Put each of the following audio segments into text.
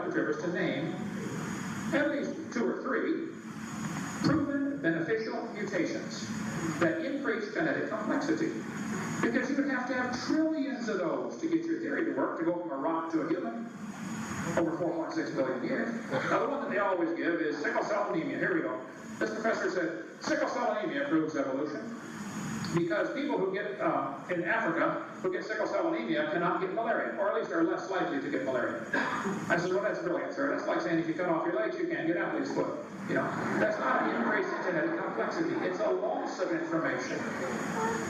Dr. Trivers to name at least 2 or 3 proven beneficial mutations that increase genetic complexity. Because you would have to have trillions of those to get your theory to work, to go from a rock to a human, over 4.6 billion years. Now, the one that they always give is sickle cell anemia. Here we go. This professor said, sickle cell anemia proves evolution because people who get, in Africa, who get sickle cell anemia cannot get malaria, or at least are less likely to get malaria. I said, well, that's brilliant, sir. That's like saying if you cut off your legs, you can't get athlete's foot. You know, that's not an increase in genetic complexity. It's a loss of information.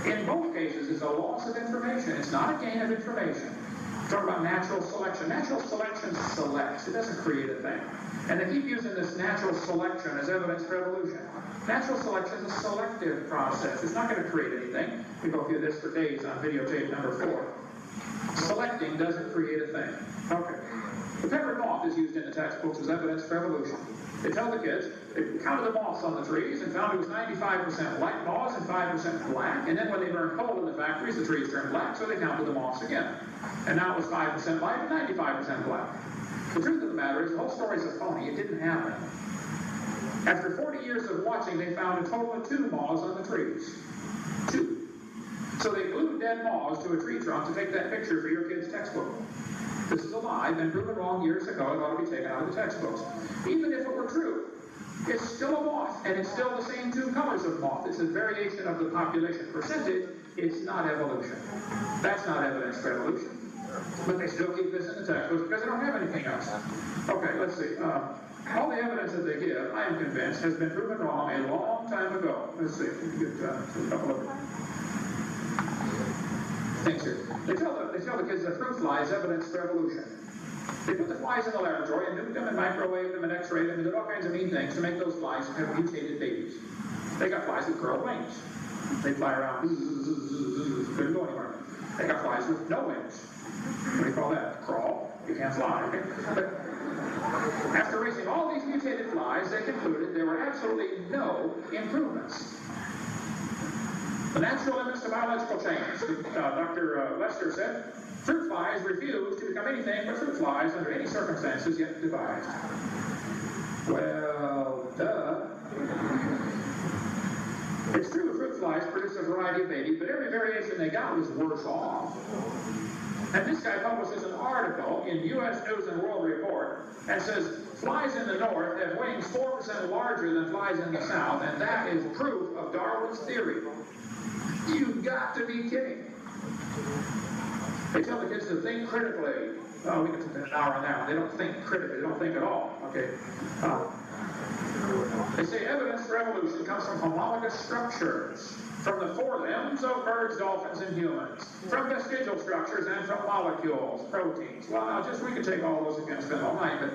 In both cases, it's a loss of information. It's not a gain of information. Talk about natural selection. Natural selection selects. It doesn't create a thing. And they keep using this natural selection as evidence for evolution. Natural selection is a selective process. It's not going to create anything. We go through this for days on videotape number 4. Selecting doesn't create a thing. Okay. The peppered moth is used in the textbooks as evidence for evolution. They tell the kids, they counted the moths on the trees and found it was 95% white moths and 5% black. And then when they burned coal in the factories, the trees turned black, so they counted the moths again. And now it was 5% white and 95% black. The truth of the matter is, the whole story is a phony. It didn't happen. After 40 years of watching, they found a total of 2 moths on the trees. 2. So they glued dead moths to a tree trunk to take that picture for your kid's textbook. This is a lie, been proven wrong years ago. It ought to be taken out of the textbooks. Even if it were true, it's still a moth, and it's still the same 2 colors of moth. It's a variation of the population percentage. It's not evolution. That's not evidence for evolution. But they still keep this in the textbooks because they don't have anything else. Okay, let's see. All the evidence that they give, I am convinced, has been proven wrong a long time ago. Let's see. Get a couple of things here. They tell the kids that fruit fly is evidence for evolution. They put the flies in the laboratory and nuked them and microwaved them and x-rayed them and did all kinds of mean things to make those flies have mutated babies. They got flies with curled wings. They fly around, couldn't go anywhere. They got flies with no wings. What do you call that? Crawl. You can't fly. Okay? But after raising all these mutated flies, they concluded there were absolutely no improvements. The natural limits to biological change. Dr. Lester said, fruit flies refuse to become anything but fruit flies under any circumstances yet devised. Well, duh. It's true fruit flies produce a variety of babies, but every variation they got was worse off. And this guy publishes an article in U.S. News and World Report and says flies in the north have wings 4% larger than flies in the south, and that is proof of Darwin's theory. You've got to be kidding. They tell the kids to think critically. Oh, we can spend an hour on that one. They don't think critically. They don't think at all. Okay. They say evidence for evolution comes from homologous structures, from the forelimbs of birds, dolphins, and humans, from vestigial structures, and from molecules, proteins. Well, now, we could take all those again and spend all night, but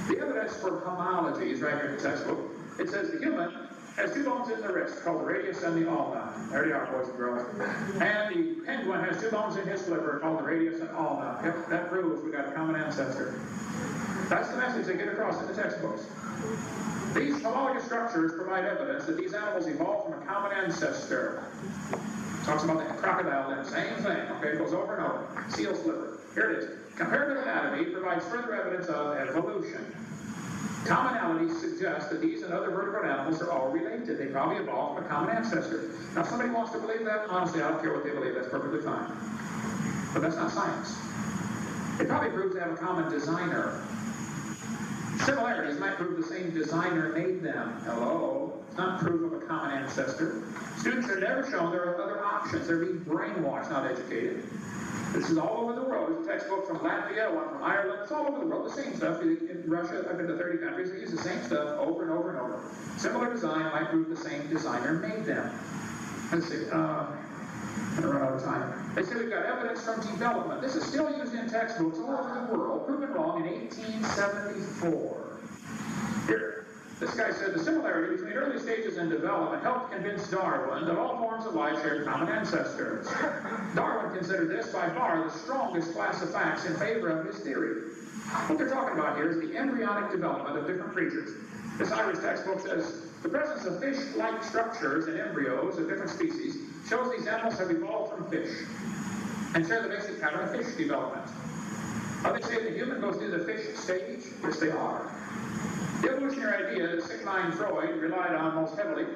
the evidence for homology is right here in the textbook. It says the human has 2 bones in the wrist, called the radius and the ulna. There they are, boys and girls. And the penguin has 2 bones in his flipper, called the radius and ulna. Yep, that proves we got a common ancestor. That's the message they get across in the textbooks. These homologous structures provide evidence that these animals evolved from a common ancestor. Talks about the crocodile limb, same thing. Okay, it goes over and over. Seal slipper. Here it is. Comparative anatomy provides further evidence of evolution. Commonality suggests that these and other vertebrate animals are all related. They probably evolved from a common ancestor. Now, if somebody wants to believe that, honestly, I don't care what they believe. That's perfectly fine. But that's not science. It probably proves they have a common designer. Similarities might prove the same designer made them. Hello? It's not proof of a common ancestor. Students are never shown there are other options. They're being brainwashed, not educated. This is all over the world. There's a textbook from Latvia, one from Ireland. It's all over the world. The same stuff. In Russia, I've been to 30 countries. They use the same stuff over and over and over. Similar design might prove the same designer made them. Let's see. I'm going to run out of time. They say we've got evidence from development. This is still used in textbooks all over the world, proven wrong in 1874. Here, this guy said the similarity between early stages in development helped convince Darwin that all forms of life shared common ancestors. Darwin considered this by far the strongest class of facts in favor of his theory. What they're talking about here is the embryonic development of different creatures. This Irish textbook says the presence of fish-like structures in embryos of different species shows these animals have evolved from fish and share the basic pattern of fish development. Are they saying the human goes through the fish stage? Yes, they are. The evolutionary idea that Sigmund Freud relied on most heavily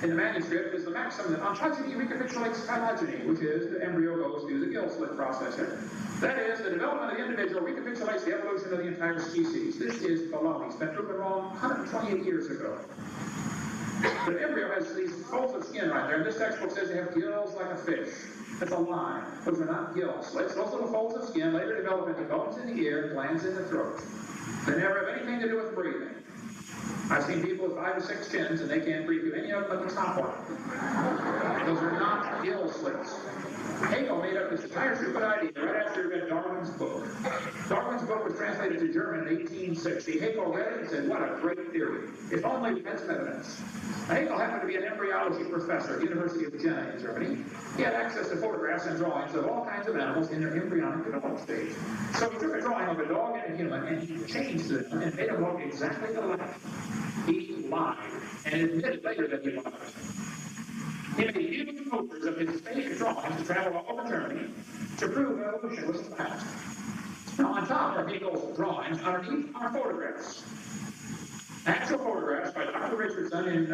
in the manuscript is the maxim that ontogeny recapitulates phylogeny, which is the embryo goes through the gill slit process here. That is, the development of the individual recapitulates the evolution of the entire species. This is baloney. It's been proven wrong 128 years ago. The embryo has these folds of skin right there, and this textbook says they have gills like a fish. That's a lie. Those are not gill slits. Those little folds of skin later develop into bones in the ear and glands in the throat. They never have anything to do with breathing. I've seen people with 5 or 6 chins, and they can't breathe through any of them but the top one. Those are not gill slits. Hegel made up this entire stupid idea right after he read Darwin's book. Darwin's book was translated to German in 1860. Hegel read it and said, what a great theory. If only we had some evidence. Now, Hegel happened to be an embryology professor at the University of Jena in Germany. He had access to photographs and drawings of all kinds of animals in their embryonic development stage. So he took a drawing of a dog and a human, and he changed them and made them look exactly alike. He lied, and admitted later that he lied. He made huge posters of his fake drawings to travel all over Germany to prove evolution was a fact. Now, on top of Hegel's drawings, underneath are photographs. Actual photographs by Dr. Richardson in,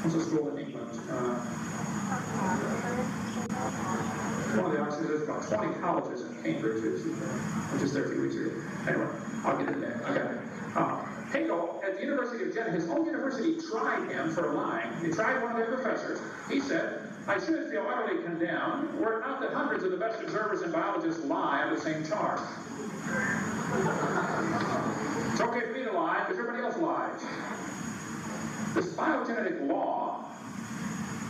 what's the school in England? One of the Oxford, there's about 20 colleges in Cambridge, which is there a few weeks ago. Anyway, I'll get it there. I got it. Hegel, at the University of Jena, his own university tried him for lying. They tried one of their professors. He said, I should feel utterly condemned were it not that hundreds of the best observers and biologists lie on the same charge. It's okay for me to lie because everybody else lies. This phylogenetic law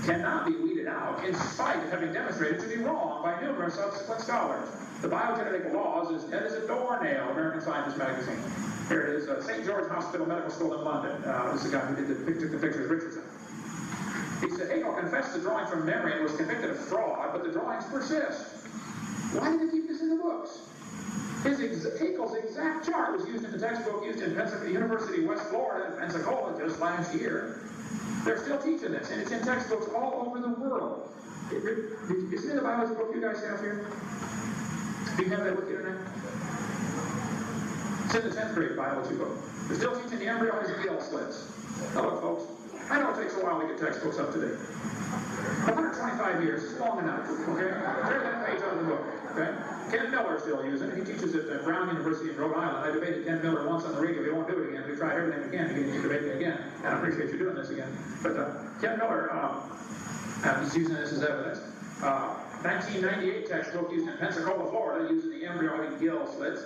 cannot be weeded out in spite of having demonstrated to be wrong by numerous subsequent scholars. The biogenetic law is as dead as a doornail, American Scientist magazine. Here it is, St. George Hospital Medical School in London. This is the guy who did took the pictures, Richardson. He said, Hegel confessed the drawing from memory and was convicted of fraud, but the drawings persist. Why did they keep this in the books? Hegel's exact chart was used in the textbook used in University of West Florida in Pensacola just last year. They're still teaching this, and it's in textbooks all over the world. You see the biology book you guys have here? Do you have that with you tonight? It's in the 10th grade biology book. They're still teaching the embryo has gill slits. Now look, folks, I know it takes a while to get textbooks up to date. 125 years is long enough, okay? There's that page on the book, okay? Ken Miller still using it. He teaches at Brown University in Rhode Island. I debated Ken Miller once on the radio. He won't do it again. We tried everything we can to get him to debate me again. And I appreciate you doing this again. But Ken Miller is using this as evidence. 1998 textbook used in Pensacola, Florida, using the embryonic gill slits.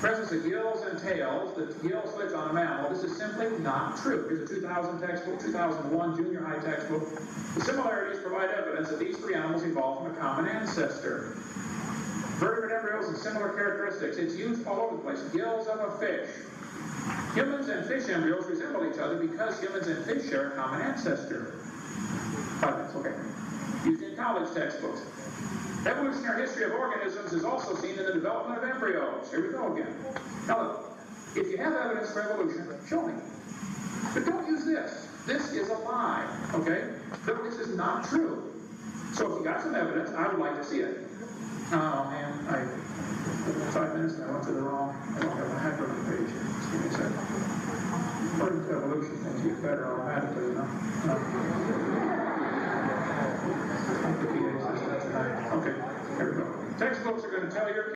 Presence of gills and tails, the gill slits on a mammal. This is simply not true. Here's a 2000 textbook, 2001 junior high textbook. The similarities provide evidence that these three animals evolved from a common ancestor. Vertebrate embryos and similar characteristics. It's used all over the place. Gills of a fish. Humans and fish embryos resemble each other because humans and fish share a common ancestor. 5 minutes, okay. Used in college textbooks. Evolutionary history of organisms is also seen in the development of embryos. Here we go again. Now look, if you have evidence for evolution, show me. But don't use this. This is a lie, okay? This is not true. So if you got some evidence, I would like to see it. Oh man, 5 minutes and I went to the wrong, I don't have a hyperlink page here. Just give me a second. According to evolution, things get better automatically, you know? Okay, here we go. Textbooks are going to tell your